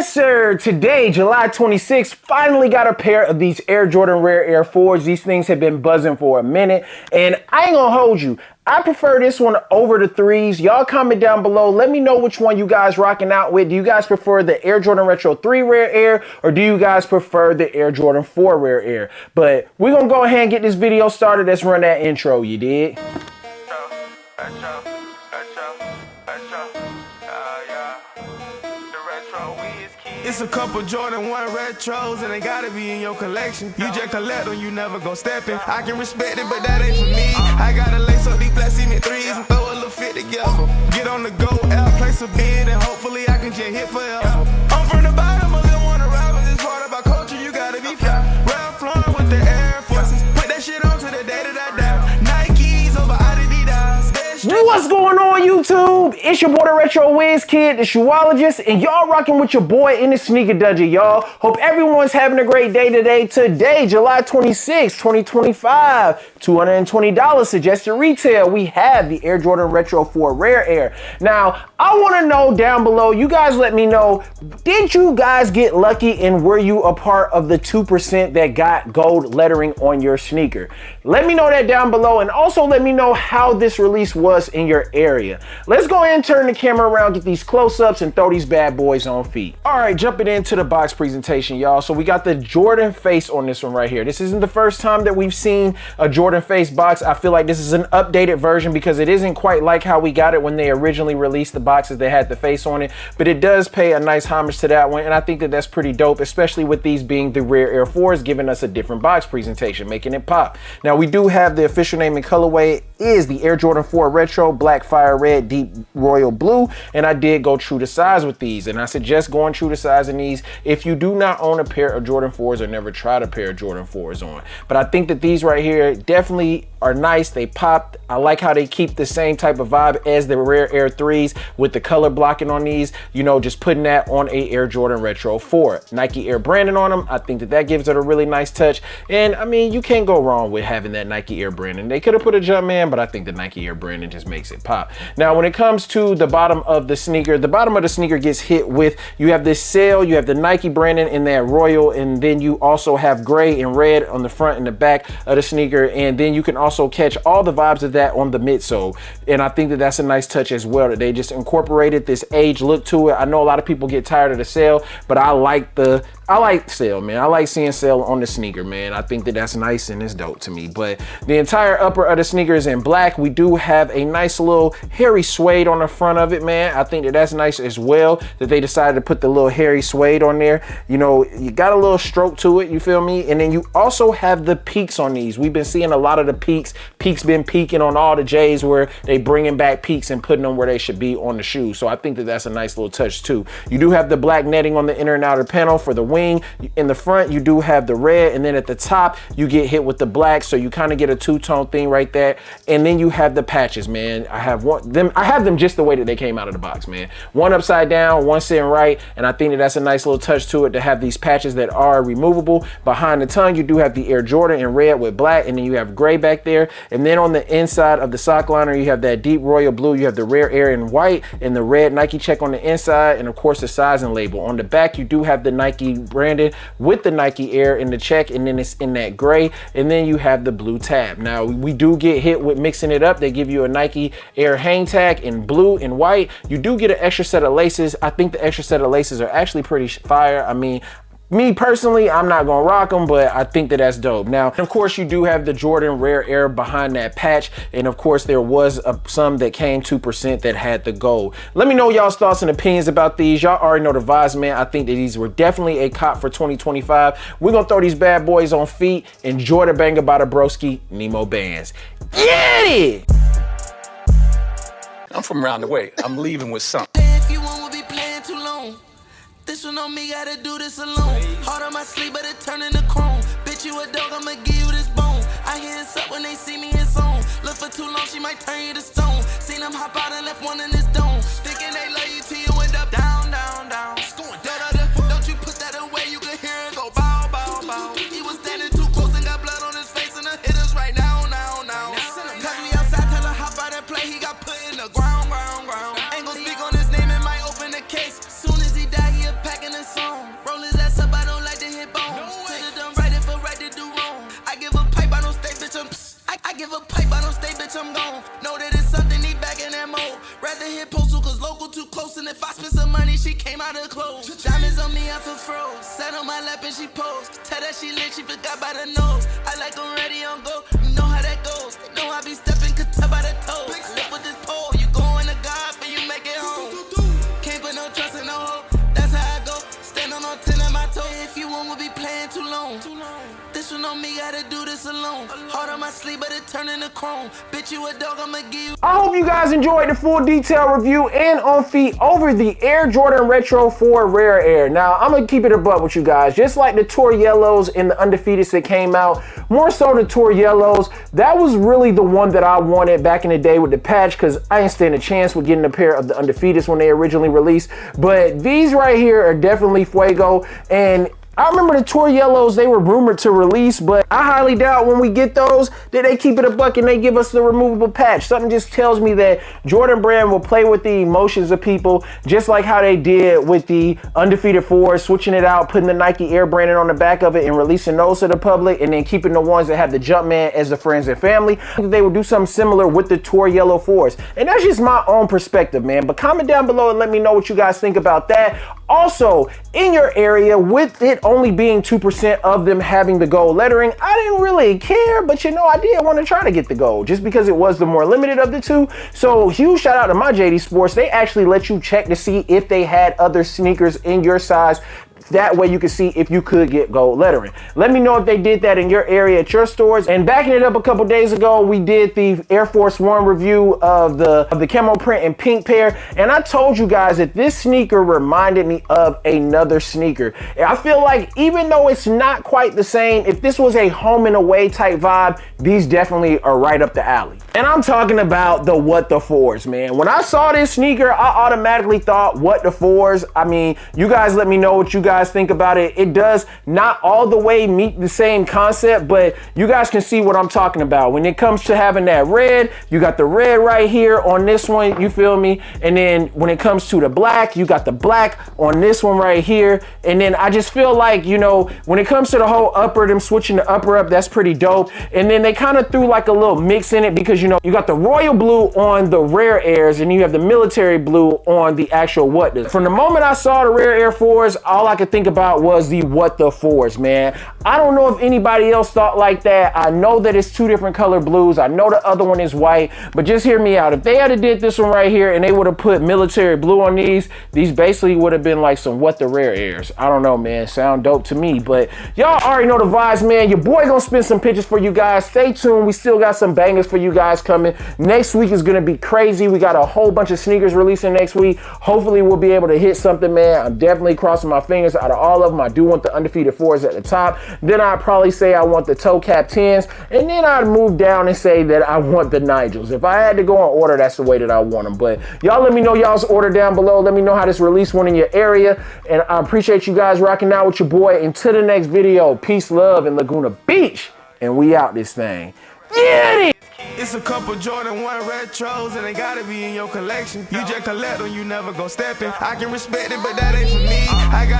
Yes, sir. Today, July 26th, finally got a pair of these Air Jordan Rare Air 4s. These things have been buzzing for a minute, and I ain't gonna hold you. I prefer this one over the 3s. Y'all comment down below. Let me know which one you guys rocking out with. Do you guys prefer the Air Jordan Retro 3 Rare Air, or do you guys prefer the Air Jordan 4 Rare Air? But we're gonna go ahead and get this video started. Let's run that intro, you dig? It's a couple Jordan 1 retros and they gotta be in your collection. You just collect them, you never gon' step in. I can respect it, but that ain't for me. I gotta lace up these black cement 3s and throw a little fit together. Get on the go, out, place a bid, and hopefully I can just hit forever. I'm from the bottom, I still wanna ride with this part about culture, you gotta be fly. Ralph Lauren with the Air Forces, put that shit on to the day that I die. Nikes over Adidas. What's going on, YouTube? It's your boy, the Retro Wiz Kid, the shoeologist, and y'all rocking with your boy in the sneaker dungeon, y'all. Hope everyone's having a great day today. Today, July 26, 2025, $220 suggested retail. We have the Air Jordan Retro 4 Rare Air. Now, I want to know down below, you guys let me know, did you guys get lucky and were you a part of the 2% that got gold lettering on your sneaker? Let me know that down below, and also let me know how this release was in your area. Let's go ahead and turn the camera around, get these close-ups, and throw these bad boys on feet. All right, jumping into the box presentation, y'all. So we got the Jordan face on this one right here. This isn't the first time that we've seen a Jordan face box. I feel like this is an updated version because it isn't quite like how we got it when they originally released the boxes that had the face on it, but it does pay a nice homage to that one, and I think that that's pretty dope, especially with these being the Rare Air 4s, giving us a different box presentation, making it pop. Now, we do have the official name and colorway is the Air Jordan 4 Retro, black fire red, deep royal blue, and I did go true to size with these, and I suggest going true to size in these if you do not own a pair of Jordan 4s or never tried a pair of Jordan 4s on. But I think that these right here definitely are nice. They pop. I like how they keep the same type of vibe as the Rare Air 3s with the color blocking on these, you know, just putting that on a Air Jordan Retro 4. Nike Air branding on them, I think that that gives it a really nice touch, and I mean, you can't go wrong with having that Nike Air branding. They could have put a Jumpman, but I think the Nike Air branding just makes it pop. Now, when it comes to the bottom of the sneaker gets hit with, you have this sail, you have the Nike branding in that royal, and then you also have gray and red on the front and the back of the sneaker, and then you can also catch all the vibes of that on the midsole, and I think that that's a nice touch as well, that they just incorporated this age look to it. I know a lot of people get tired of the sail, but I like sail, man. I like seeing sail on the sneaker, man. I think that that's nice and it's dope to me. But the entire upper of the sneaker is in black. We do have a nice little hairy suede on the front of it, man. I think that that's nice as well, that they decided to put the little hairy suede on there. You know, you got a little stroke to it, you feel me? And then you also have the peaks on these. We've been seeing a lot of the peaks. Peaks been peaking on all the J's where they bringing back peaks and putting them where they should be on the shoe. So I think that that's a nice little touch too. You do have the black netting on the inner and outer panel for the wing. In the front, you do have the red, and then at the top, you get hit with the black, so you kind of get a two-tone thing right there. And then you have the patches, man. I have them just the way that they came out of the box, man. One upside down, one sitting right, and I think that that's a nice little touch to it to have these patches that are removable. Behind the tongue, you do have the Air Jordan in red with black, and then you have gray back there. And then on the inside of the sock liner, you have that deep royal blue. You have the Rare Air in white and the red Nike check on the inside, and of course the sizing label. On the back, you do have the Nike branded with the Nike Air in the check, and then it's in that gray, and then you have the blue tab. Now, we do get hit with mixing it up. They give you a Nike Air hang tag in blue and white. You do get an extra set of laces. I think the extra set of laces are actually pretty fire. I mean, me personally, I'm not gonna rock them, but I think that that's dope. Now, of course, you do have the Jordan Rare Air behind that patch, and of course, there was some that came 2% that had the gold. Let me know y'all's thoughts and opinions about these. Y'all already know the vibes, man. I think that these were definitely a cop for 2025. We're gonna throw these bad boys on feet. Enjoy the banger by the broski, Nemo Bands. Get it! I'm from around the way. I'm leaving with something. This one on me, gotta do this alone. Hard on my sleeve, but it turn into chrome. Bitch, you a dog, I'ma give you this bone. I hear it's up when they see me in zone. Look for too long, she might turn you to stone. Seen them hop out and left one in this dome. Thinking they love you till you end up down, down, down. Don't you put that away, you can hear it go bow, bow, bow. He was standing too close and got blood on his face, and the hitters right now, now, now. Cause we outside, tell her hop out and play, he got put in the ground, ground, ground. Ain't gon' speak on his name, it might open the case. Soon as he die, he a packing his song. clothes. Diamonds on me, I feel froze. Sat on my lap and she posed. Tell that she lit, she forgot by the nose. I like them ready on go. You know how that goes. They know I be stepping, could tell by the toes. Lift with this pole, you going to God, but you make it home. Can't put no trust in no hope. That's how I go. Stand on 10 of my toes. If you won't be playing too long. This one on me, gotta do this alone. Hard on my sleeve, but it turn into chrome. Bitch, you a dog, I'ma give you. I hope you guys enjoyed the full detail review and on feet over the Air Jordan Retro 4 Rare Air. Now, I'm gonna keep it a buck with you guys. Just like the Tour Yellows and the Undefeateds that came out, more so the Tour Yellows, that was really the one that I wanted back in the day with the patch, because I didn't stand a chance with getting a pair of the Undefeateds when they originally released. But these right here are definitely fuego, and I remember the Tour Yellows, they were rumored to release, but I highly doubt when we get those that they keep it a buck and they give us the removable patch. Something just tells me that Jordan Brand will play with the emotions of people, just like how they did with the Undefeated 4, switching it out, putting the Nike Air branding on the back of it and releasing those to the public, and then keeping the ones that have the Jumpman as the friends and family. I think they would do something similar with the Tour Yellow 4s. And that's just my own perspective, man. But comment down below and let me know what you guys think about that. Also, in your area, with it only being 2% of them having the gold lettering, I didn't really care, but you know, I did want to try to get the gold just because it was the more limited of the two. So huge shout out to my JD Sports. They actually let you check to see if they had other sneakers in your size. That way you can see if you could get gold lettering. Let me know if they did that in your area at your stores. And backing it up a couple days ago, we did the Air Force One review of the camo print and pink pair. And I told you guys that this sneaker reminded me of another sneaker. I feel like even though it's not quite the same, if this was a home and away type vibe, these definitely are right up the alley. And I'm talking about the What the Fours, man. When I saw this sneaker, I automatically thought What the Fours. I mean, you guys let me know what you guys think about it. It does not all the way meet the same concept, but you guys can see what I'm talking about. When it comes to having that red, you got the red right here on this one, you feel me? And then when it comes to the black, you got the black on this one right here. And then I just feel like, you know, when it comes to the whole upper, them switching the upper up, that's pretty dope. And then they kind of threw like a little mix in it because, you know, you got the royal blue on the Rare Airs and you have the military blue on the actual What. From the moment I saw the Rare Air 4s, all I could think about was the What the 4s, man. I don't know if anybody else thought like that. I know that it's two different color blues. I know the other one is white, but just hear me out. If they had did this one right here and they would have put military blue on these basically would have been like some What the Rare Airs. I don't know, man. Sound dope to me, but y'all already know the vibes, man. Your boy gonna spin some pictures for you guys. Stay tuned. We still got some bangers for you guys coming. Next week is gonna be crazy. We got a whole bunch of sneakers releasing next week. Hopefully we'll be able to hit something, man. I'm definitely crossing my fingers. Out of all of them, I do want the Undefeated 4s at the top. Then I'd probably say I want the toe cap 10s, and then I'd move down and say that I want the Nigels. If I had to go in order, that's the way that I want them. But y'all let me know y'all's order down below. Let me know how this release went in your area, and I appreciate you guys rocking out with your boy. Until the next video, peace, love, and Laguna Beach, and we out this thing. Get it! It's a couple Jordan 1 retros and they gotta be in your collection. You just collect them, you never go stepping. I can respect it, but that ain't for me. I got